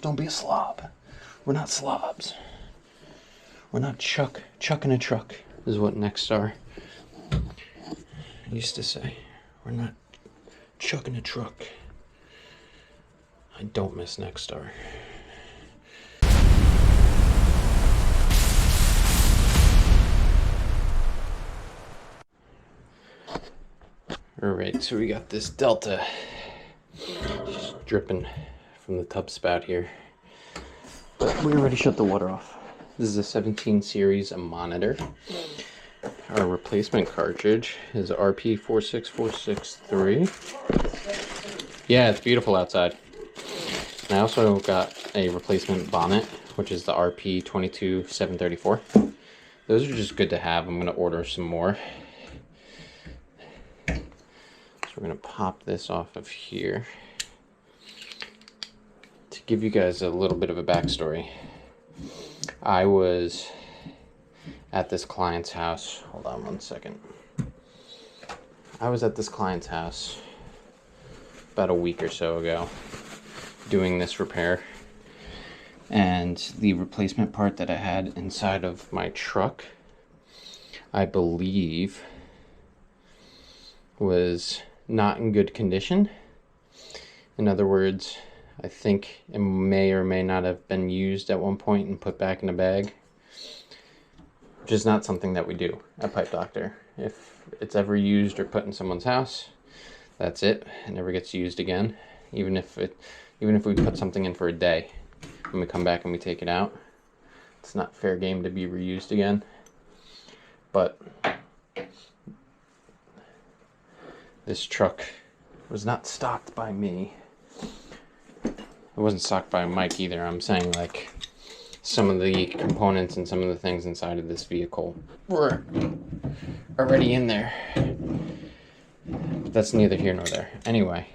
Don't be a slob. We're not slobs. We're not chucking a truck, is what Nexstar used to say. We're not chucking a truck. I don't miss Nexstar. Alright, so we got this Delta just dripping from the tub spout here. But we already shut the water off. This is a 17 series monitor. Our replacement cartridge is RP46463. Yeah, it's beautiful outside. And I also got a replacement bonnet, which is the RP22734. Those are just good to have. I'm going to order some more. So we're going to pop this off of here. To give you guys a little bit of a backstory, I was at this client's house. Hold on one second. I was at this client's house about a week or so ago doing this repair, and the replacement part that I had inside of my truck, I believe, was not in good condition. In other words, I think it may or may not have been used at one point and put back in a bag, which is not something that we do at Pipe Doctor. If it's ever used or put in someone's house, that's it. It never gets used again. Even if we put something in for a day, when we come back and we take it out, it's not fair game to be reused again. But this truck was not stocked by me. It wasn't stocked by Mike either. I'm saying, like, some of the components and some of the things inside of this vehicle were already in there. But that's neither here nor there. Anyway,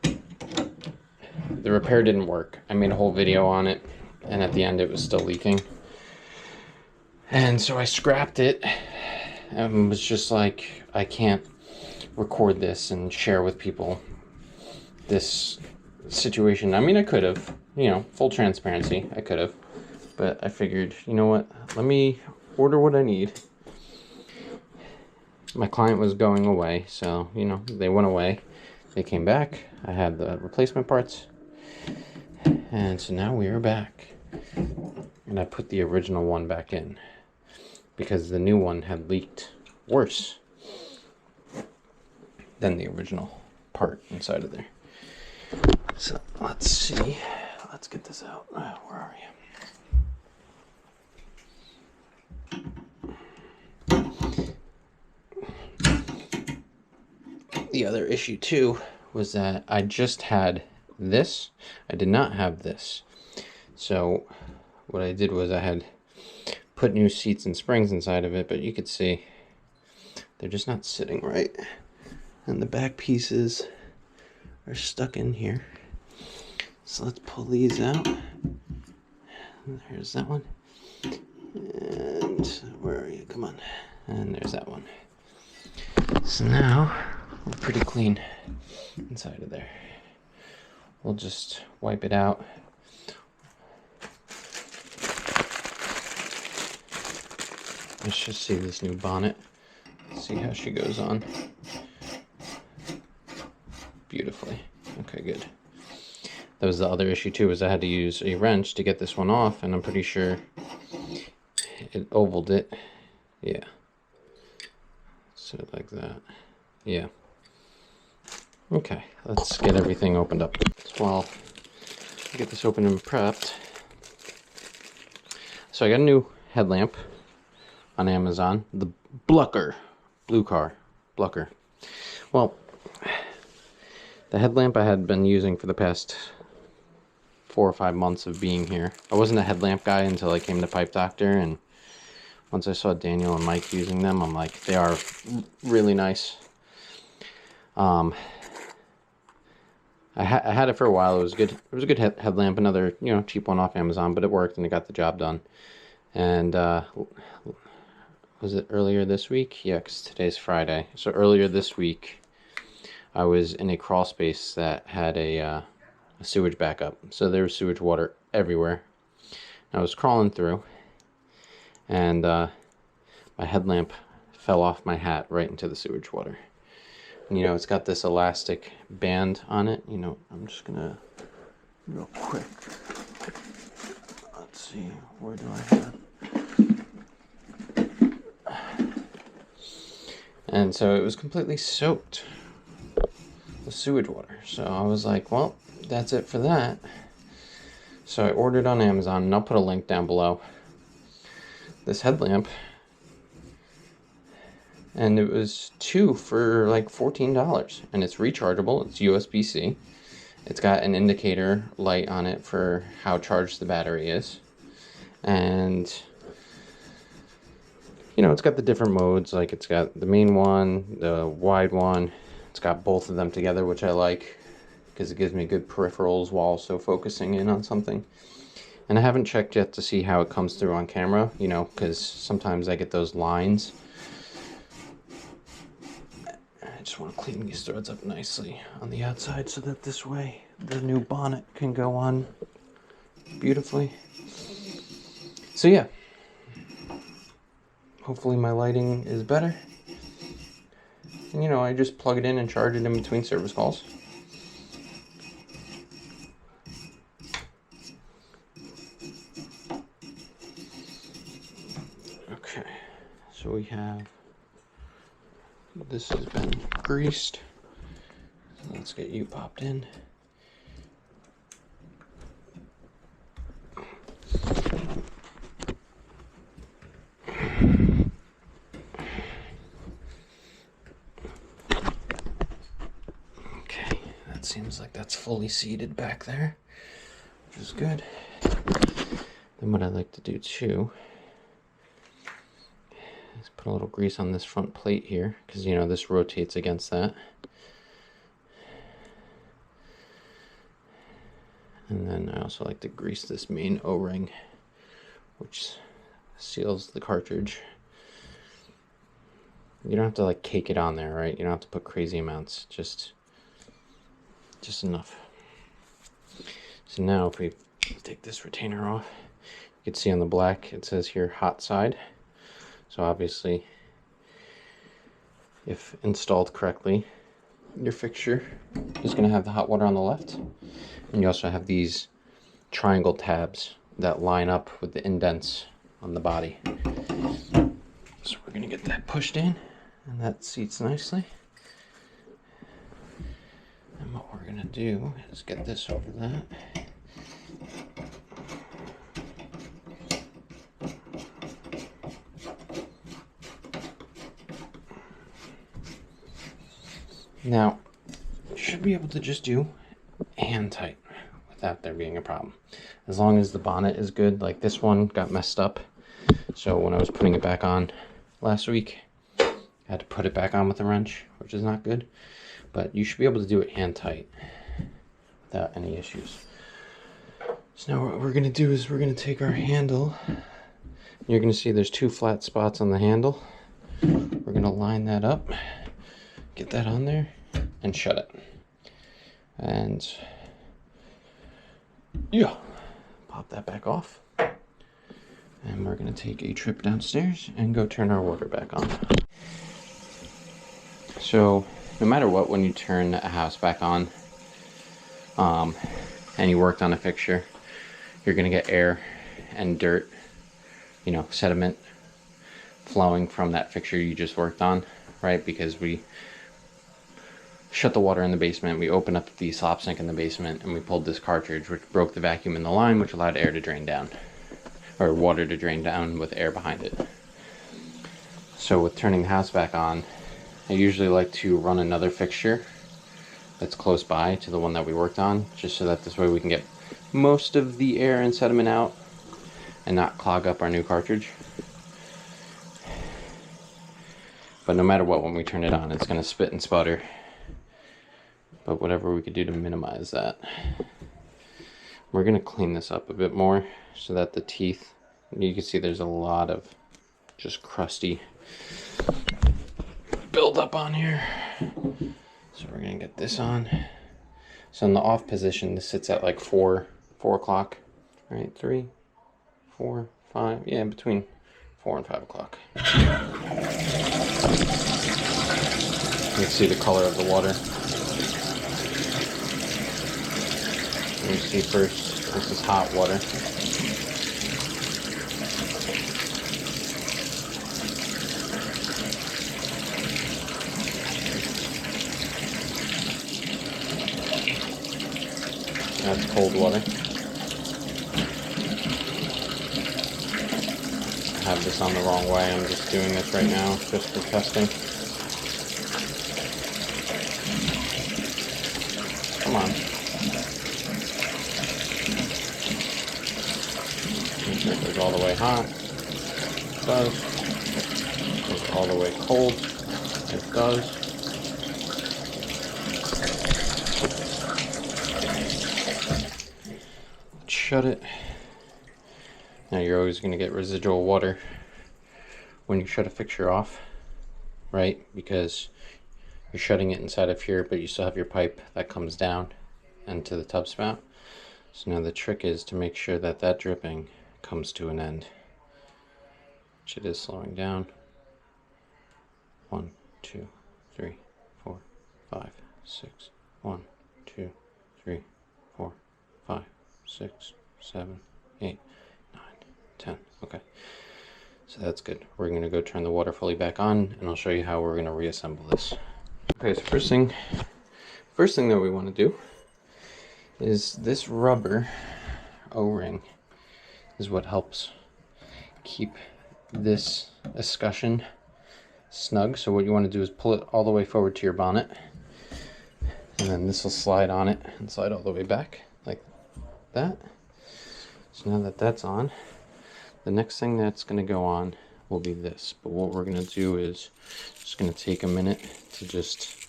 the repair didn't work. I made a whole video on it, and at the end it was still leaking. And so I scrapped it and was just like, I can't record this and share with people this situation. I mean, I could have, you know, full transparency, I could have, but I figured, you know what, let me order what I need. My client was going away, so, you know, they went away, they came back, I had the replacement parts, and so now we are back. And I put the original one back in because the new one had leaked worse than the original part inside of there. So let's see. Let's get this out. Where are you? The other issue too was that I just had this. I did not have this. So what I did was I had put new seats and springs inside of it, but you could see they're just not sitting right. And the back pieces are stuck in here. So let's pull these out. There's that one. And where are you? Come on. And there's that one. So now we're pretty clean inside of there. We'll just wipe it out. Let's just see this new bonnet. See how she goes on. Beautifully. Okay, good. That was the other issue too, was I had to use a wrench to get this one off, and I'm pretty sure it ovaled it. Yeah. So like that. Yeah. Okay, let's get everything opened up. Well, get this open and prepped. So I got a new headlamp on Amazon, the Blucker, blue car, Blucker. Well, the headlamp I had been using for the past 4 or 5 months of being here. I wasn't a headlamp guy until I came to Pipe Doctor, and once I saw Daniel and Mike using them, I'm like, they are really nice. I had it for a while. It was good. It was a good headlamp, another, you know, cheap one off Amazon, but it worked and it got the job done. And was it earlier this week? Yeah, because today's Friday. So earlier this week, I was in a crawl space that had a a sewage backup. So there was sewage water everywhere. I was crawling through, and my headlamp fell off my hat right into the sewage water. And, you know, it's got this elastic band on it. You know, I'm just gonna real quick. Let's see, where do I have? And so it was completely soaked with sewage water. So I was like, well, that's it for that. So I ordered on Amazon, and I'll put a link down below, this headlamp. And it was 2 for like $14. And it's rechargeable, it's USB-C. It's got an indicator light on it for how charged the battery is. And you know, it's got the different modes, like it's got the main one, the wide one. It's got both of them together, which I like because it gives me good peripherals while also focusing in on something. And I haven't checked yet to see how it comes through on camera, you know, because sometimes I get those lines. I just want to clean these threads up nicely on the outside so that this way the new bonnet can go on beautifully. So yeah. Hopefully my lighting is better. And, you know, I just plug it in and charge it in between service calls. Okay, so we have, this has been greased. So let's get you popped in. Seems like that's fully seated back there, which is good. Then what I like to do too is put a little grease on this front plate here, because you know this rotates against that. And then I also like to grease this main O-ring, which seals the cartridge. You don't have to like cake it on there, right? You don't have to put crazy amounts, just enough. So now if we take this retainer off, you can see on the black it says here hot side. So obviously if installed correctly, your fixture is going to have the hot water on the left. And you also have these triangle tabs that line up with the indents on the body. So we're going to get that pushed in, and that seats nicely. And what we're going to do is get this over that. Now, you should be able to just do hand tight without there being a problem. As long as the bonnet is good. Like this one got messed up. So when I was putting it back on last week, I had to put it back on with a wrench, which is not good. But you should be able to do it hand tight without any issues. So now what we're going to do is we're going to take our handle. You're going to see there's 2 flat spots on the handle. We're going to line that up, get that on there, and shut it. And yeah, pop that back off. And we're going to take a trip downstairs and go turn our water back on. So no matter what, when you turn a house back on and you worked on a fixture, you're going to get air and dirt, you know, sediment flowing from that fixture you just worked on, right? Because we shut the water in the basement, we opened up the slop sink in the basement, and we pulled this cartridge, which broke the vacuum in the line, which allowed air to drain down, or water to drain down with air behind it. So with turning the house back on, I usually like to run another fixture that's close by to the one that we worked on, just so that this way we can get most of the air and sediment out and not clog up our new cartridge. But no matter what, when we turn it on, it's going to spit and sputter. But whatever we could do to minimize that. We're going to clean this up a bit more so that the teeth, you can see there's a lot of just crusty build up on here. So we're going to get this on. So in the off position, this sits at like 4 o'clock, right? 3, 4, 5, yeah, between 4 and 5 o'clock. You can see the color of the water. Let me see first, this is hot water. That's cold water. I have this on the wrong way. I'm just doing this right now just for testing. Come on. Make sure it goes all the way hot. It does. It goes all the way cold. It does. Shut it. Now you're always going to get residual water when you shut a fixture off, right? Because you're shutting it inside of here, but you still have your pipe that comes down into the tub spout. So now the trick is to make sure that that dripping comes to an end, which it is slowing down. 1, 2, 3, 4, 5, 6. 1, 2, 3, 4, 5, 6, 7, 8, 9, 10. Okay, so that's good. We're going to go turn the water fully back on, and I'll show you how we're going to reassemble this. Okay, so first thing that we want to do is this rubber O-ring is what helps keep this escutcheon snug. So what you want to do is pull it all the way forward to your bonnet, and then this will slide on it and slide all the way back like that. So now that that's on, the next thing that's going to go on will be this. But what we're going to do is just going to take a minute to just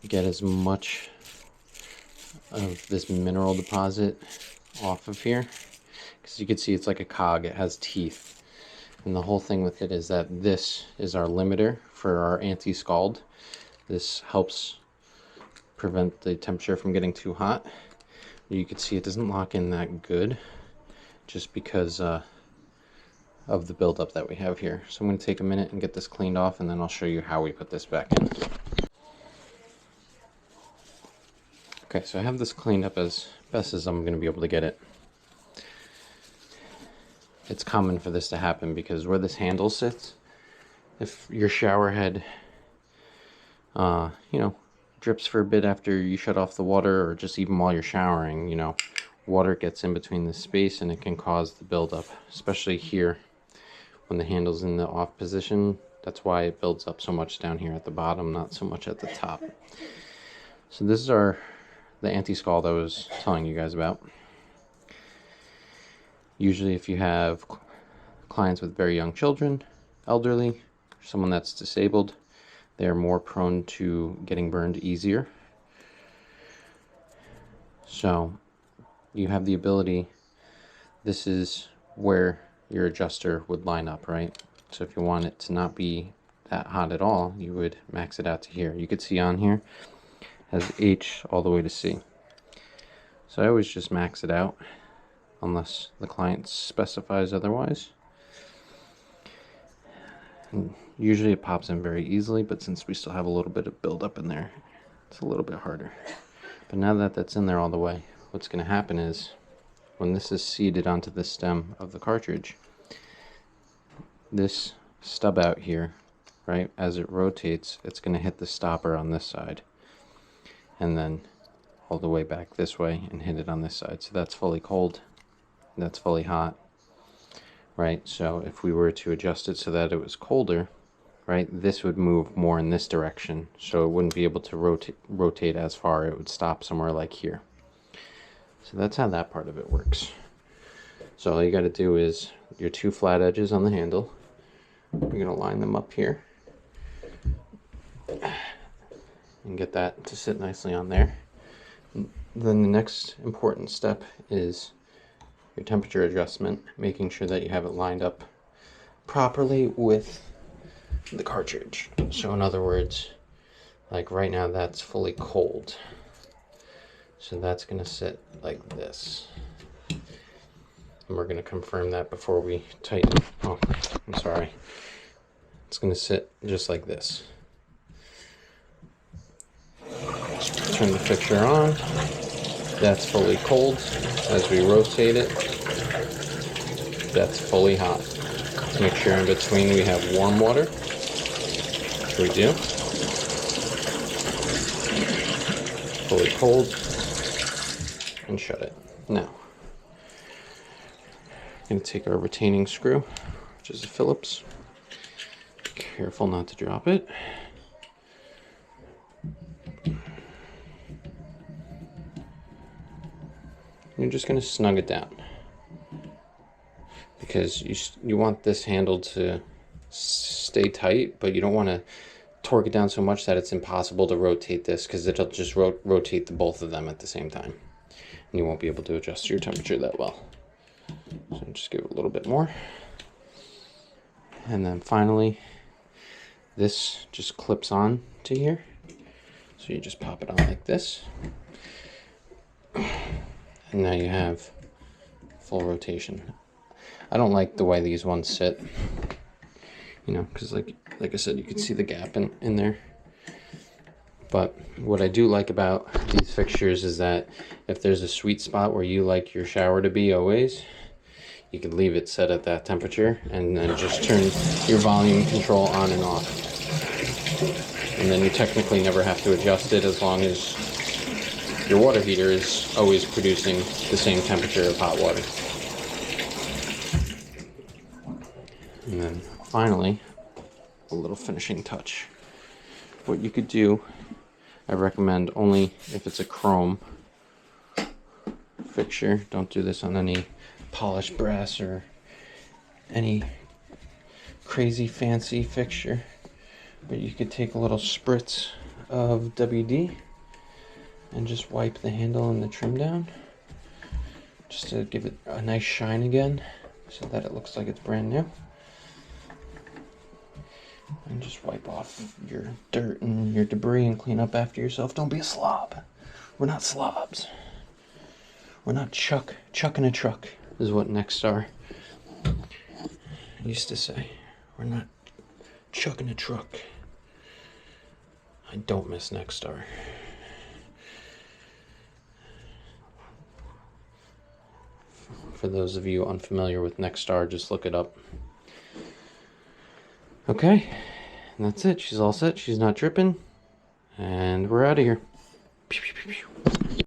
get as much of this mineral deposit off of here, because you can see it's like a cog. It has teeth, and the whole thing with it is that this is our limiter for our anti-scald. This helps prevent the temperature from getting too hot. You can see it doesn't lock in that good just because of the buildup that we have here. So I'm going to take a minute and get this cleaned off, and then I'll show you how we put this back in. Okay, so I have this cleaned up as best as I'm going to be able to get it. It's common for this to happen because where this handle sits, if your shower head, drips for a bit after you shut off the water, or just even while you're showering, water gets in between the space and it can cause the buildup, especially here when the handle's in the off position. That's why it builds up so much down here at the bottom, not so much at the top. So this is the anti-scald I was telling you guys about. Usually if you have clients with very young children, elderly, someone that's disabled, they are more prone to getting burned easier. So you have the ability, this is where your adjuster would line up, right? So if you want it to not be that hot at all, you would max it out to here. You could see on here has H all the way to C. So I always just max it out unless the client specifies otherwise. And usually it pops in very easily, but since we still have a little bit of buildup in there, it's a little bit harder. But now that that's in there all the way, what's going to happen is when this is seated onto the stem of the cartridge, this stub out here, right, as it rotates, it's going to hit the stopper on this side, and then all the way back this way and hit it on this side. So that's fully cold, that's fully hot, right? So if we were to adjust it so that it was colder, right, this would move more in this direction, so it wouldn't be able to rotate as far. It would stop somewhere like here. So that's how that part of it works. So all you got to do is your two flat edges on the handle, you're going to line them up here and get that to sit nicely on there. Then the next important step is your temperature adjustment, making sure that you have it lined up properly with the cartridge. So in other words, like right now that's fully cold. So that's going to sit like this. And we're going to confirm that before we tighten. Oh, I'm sorry. It's going to sit just like this. Turn the fixture on. That's fully cold. As we rotate it, that's fully hot. Make sure in between we have warm water, which we do. Fully cold, and shut it. Now, I'm going to take our retaining screw, which is a Phillips. Careful not to drop it. You're just going to snug it down, because you want this handle to stay tight, but you don't want to torque it down so much that it's impossible to rotate this, because it'll just rotate the both of them at the same time, and you won't be able to adjust your temperature that well. So just give it a little bit more, and then finally this just clips on to here, so you just pop it on like this. And now you have full rotation. I don't like the way these ones sit, you know, because like I said, you can see the gap in there. But what I do like about these fixtures is that if there's a sweet spot where you like your shower to be always, you can leave it set at that temperature and then just turn your volume control on and off. And then you technically never have to adjust it, as long as your water heater is always producing the same temperature of hot water. And then finally, a little finishing touch. What you could do, I recommend only if it's a chrome fixture. Don't do this on any polished brass or any crazy fancy fixture. But you could take a little spritz of WD and just wipe the handle and the trim down, just to give it a nice shine again, so that it looks like it's brand new. And just wipe off your dirt and your debris and clean up after yourself. Don't be a slob. We're not slobs. We're not chucking a truck, is what Nexstar used to say. We're not chucking a truck. I don't miss Nexstar. For those of you unfamiliar with Nexstar, just look it up. Okay, and that's it. She's all set. She's not dripping. And we're out of here. Pew, pew, pew, pew.